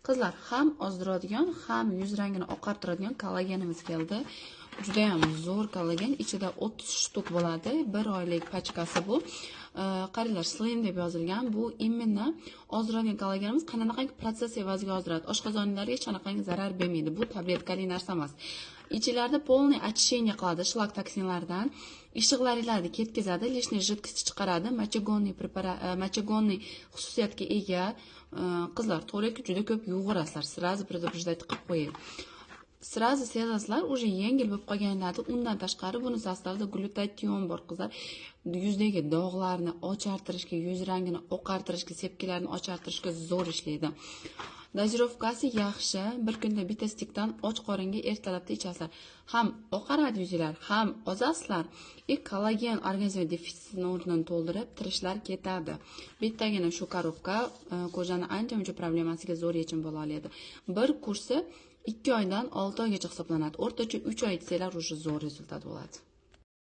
Qizlar, ham ozdiradigan, ham yuz rangini oqartiradigan kollagenimiz keldi. Juda ham zo'r kollagen, ichida 30 shtuk bo'ladi. 1 oylik pachkasi bu. Qaranglar, slim deb yozilgan. Bu imенно ozdiradigan kollagenimiz qanaqangi protsess evaziga ozdiradi. Oshqozonlarga hech qanaqangi zarar bermaydi. Bu tabletkali narsa emas. Ichlarida polniy очищение qiladi shlak toksinlardan. Ishiqlarni ketkazadi, lishniy жидкость chiqaradi, mochagonniy xususiyatga ega. Qizlar, to'g'ri juda ko'p yug'urasizlar. Sirazi предупреждать qilib qo'ying. Sirazi sezasizlar, уже yengil bo'lib qolganlarida, undan tashqari buni sostavida glyutation bor qizlar. Yuzdagi dog'larni ochartirishga, yuz rangini oqartirishga, sepkilarni ochartirishga zo'r ishlaydi. Dozировkasi yaxshi. Bir kunda bitta stikdan och qoringa ertalabda ichasizlar. Ham oqaradi yuzinglar, ham ozasizlar. Kollagen organizm defitsitini o'rnini to'ldirib, tirishlar ketadi. Bittagina shu korobka kojani ancha-muncha problemasiga zo'r yechim bo'la oladi. Bir kursi 2 oydan 6 oygacha hisoblanadi. O'rtacha 3 oy ichsanglar уже zo'r rezultat bo'ladi.